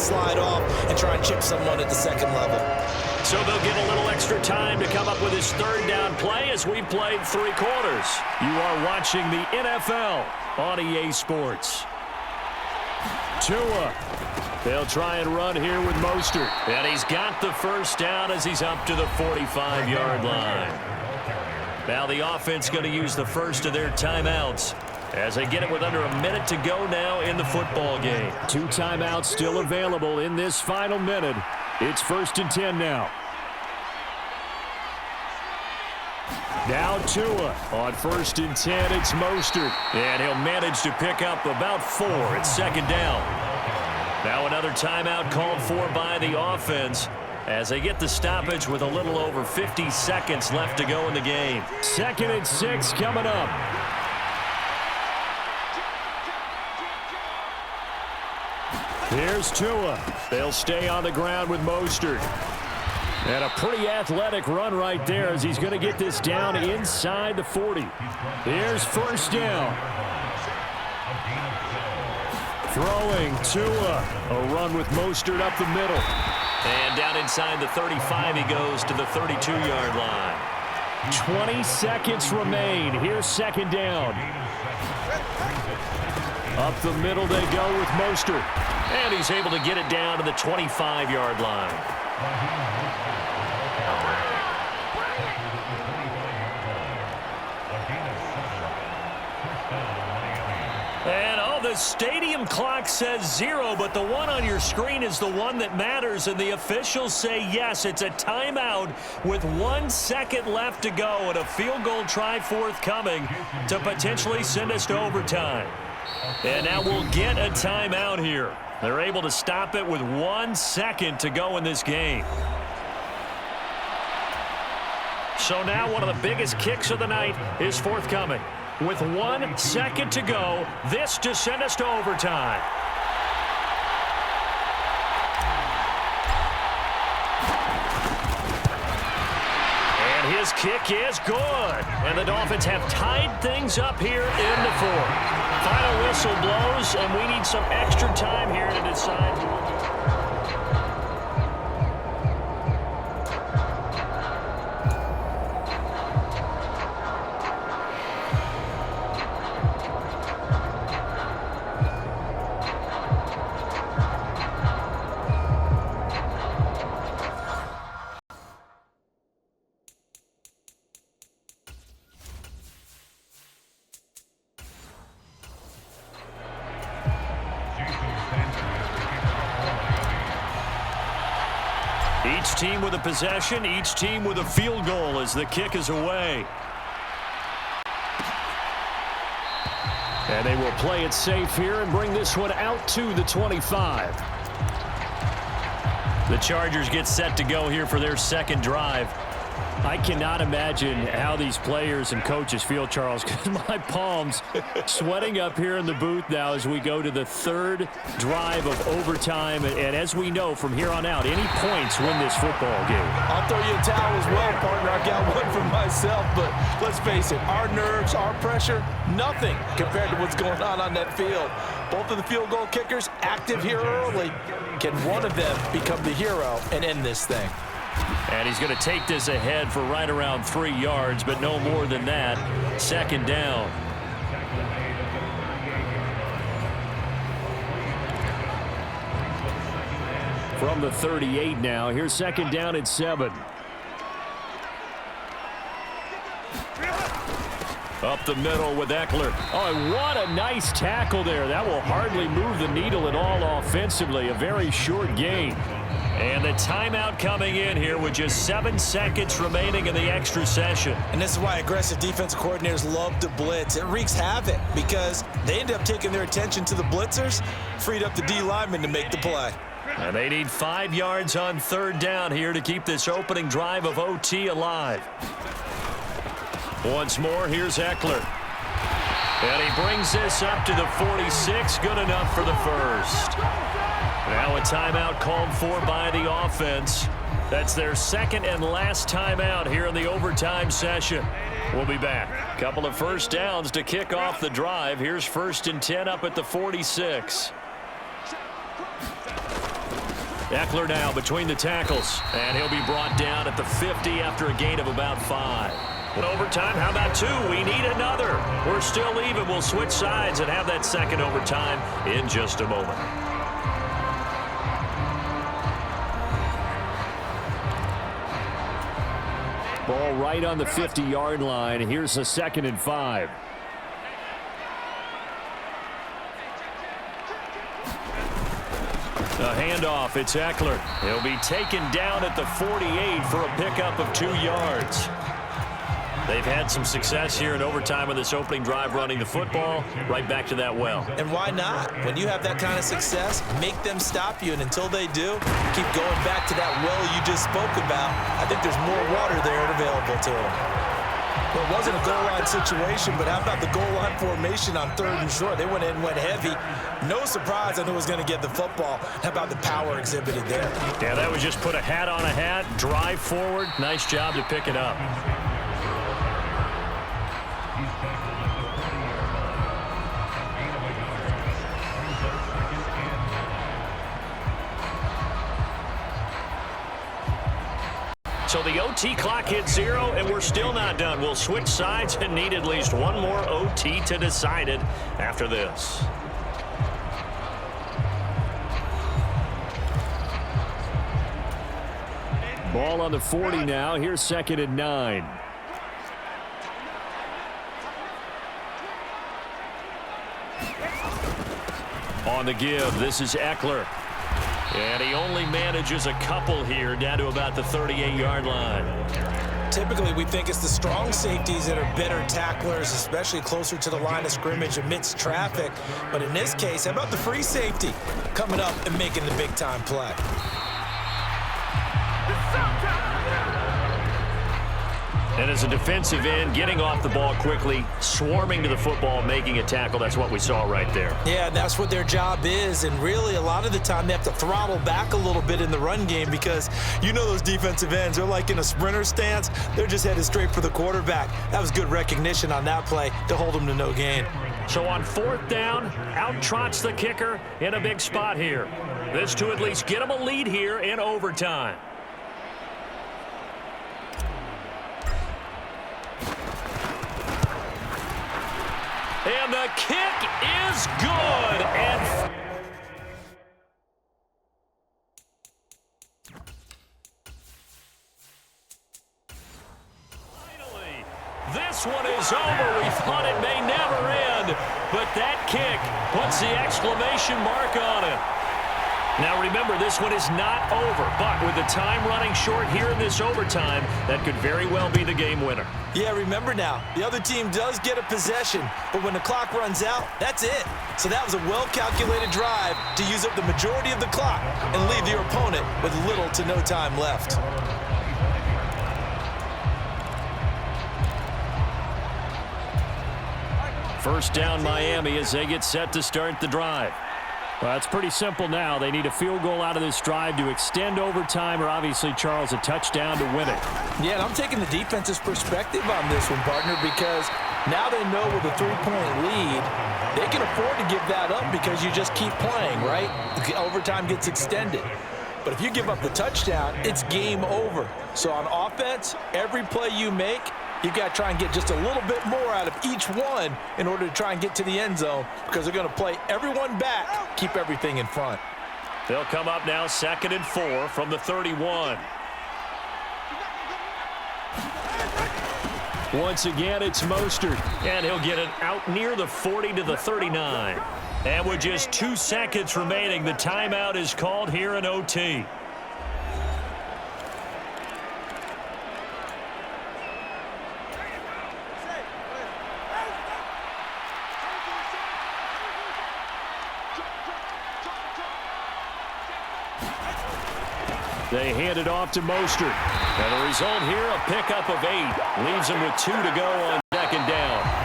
slide off and try and chip someone at the second level. So they'll get a little extra time to come up with his third down play as we played 3 quarters. You are watching the NFL on EA Sports. Tua. They'll try and run here with Mostert. And he's got the first down as he's up to the 45-yard line. Now the offense going to use the first of their timeouts as they get it with under a minute to go now in the football game. 2 timeouts still available in this final minute. It's 1st and 10 now. Now Tua on 1st and 10. It's Mostert. And he'll manage to pick up about 4. It's 2nd down. Now another timeout called for by the offense as they get the stoppage with a little over 50 seconds left to go in the game. 2nd and 6 coming up. Here's Tua. They'll stay on the ground with Mostert. And a pretty athletic run right there as he's going to get this down inside the 40. Here's 1st down. Throwing Tua. A run with Mostert up the middle. And down inside the 35 he goes to the 32-yard line. 20 seconds remain. Here's 2nd down. Up the middle they go with Mostert. And he's able to get it down to the 25-yard line. And the stadium clock says 0, but the one on your screen is the one that matters, and the officials say yes, it's a timeout with 1 second left to go and a field goal try forthcoming to potentially send us to overtime. And now we'll get a timeout here. They're able to stop it with 1 second to go in this game. So now one of the biggest kicks of the night is forthcoming. With 1 second to go, this to send us to overtime. And his kick is good. And the Dolphins have tied things up here in the 4th. Final whistle blows, and we need some extra time here to decide. Each team with a possession, each team with a field goal as the kick is away. And they will play it safe here and bring this one out to the 25. The Chargers get set to go here for their 2nd drive. I cannot imagine how these players and coaches feel, Charles, because my palms sweating up here in the booth now as we go to the 3rd drive of overtime. And as we know from here on out, any points win this football game. I'll throw you a towel as well, partner. I got one for myself, but let's face it, our nerves, our pressure, nothing compared to what's going on that field. Both of the field goal kickers active here early. Can one of them become the hero and end this thing? And he's going to take this ahead for right around 3 yards, but no more than that. 2nd down. From the 38 now, here's 2nd down and 7. Up the middle with Eckler. Oh, what a nice tackle there. That will hardly move the needle at all offensively. A very short gain. And the timeout coming in here with just 7 seconds remaining in the extra session. And this is why aggressive defensive coordinators love to blitz. It wreaks havoc because they end up taking their attention to the blitzers, freed up the D lineman to make the play. And they need 5 yards on 3rd down here to keep this opening drive of OT alive. Once more, here's Eckler. And he brings this up to the 46. Good enough for the first. Now a timeout called for by the offense. That's their 2nd and last timeout here in the overtime session. We'll be back. Couple of first downs to kick off the drive. Here's 1st and 10 up at the 46. Eckler now between the tackles, and he'll be brought down at the 50 after a gain of about 5. In overtime, how about 2? We need another. We're still even. We'll switch sides and have that second overtime in just a moment. Ball right on the 50-yard line. Here's a 2nd and 5. A handoff. It's Eckler. He'll be taken down at the 48 for a pickup of 2 yards. They've had some success here in overtime on this opening drive running the football. Right back to that well. And why not? When you have that kind of success, make them stop you. And until they do, keep going back to that well you just spoke about. I think there's more water there available to them. Well, it wasn't a goal line situation, but how about the goal line formation on 3rd and short? They went in and went heavy. No surprise I knew it was going to get the football. How about the power exhibited there? Yeah, that was just put a hat on a hat, drive forward. Nice job to pick it up. So the OT clock hits 0, and we're still not done. We'll switch sides and need at least one more OT to decide it after this. Ball on the 40 now. Here's 2nd and 9. On the give, this is Eckler. And he only manages a couple here down to about the 38-yard line. Typically, we think it's the strong safeties that are better tacklers, especially closer to the line of scrimmage amidst traffic. But in this case, how about the free safety coming up and making the big-time play? And as a defensive end, getting off the ball quickly, swarming to the football, making a tackle, that's what we saw right there. Yeah, that's what their job is, and really a lot of the time they have to throttle back a little bit in the run game because you know those defensive ends, they're like in a sprinter stance. They're just headed straight for the quarterback. That was good recognition on that play to hold them to no gain. So on 4th down, out trots the kicker in a big spot here. This to at least get them a lead here in overtime. And the kick is good. And finally, this one is over. We thought it may never end, but that kick puts the exclamation mark on it. Now remember, this one is not over, but with the time running short here in this overtime, that could very well be the game winner. Yeah, remember now, the other team does get a possession, but when the clock runs out, that's it. So that was a well-calculated drive to use up the majority of the clock and leave your opponent with little to no time left. First down, Miami, as they get set to start the drive. Well, it's pretty simple now. They need a field goal out of this drive to extend overtime, or obviously, Charles, a touchdown to win it. Yeah, and I'm taking the defense's perspective on this one, partner, because now they know with a 3-point lead, they can afford to give that up because you just keep playing, right? The overtime gets extended. But if you give up the touchdown, it's game over. So on offense, every play you make, you've got to try and get just a little bit more out of each one in order to try and get to the end zone because they're going to play everyone back, keep everything in front. They'll come up now 2nd and 4 from the 31. Once again, it's Mostert, and he'll get it out near the 40 to the 39. And with just 2 seconds remaining, the timeout is called here in OT. They hand it off to Mostert. And the result here, a pickup of 8. Leaves him with 2 to go on 2nd down.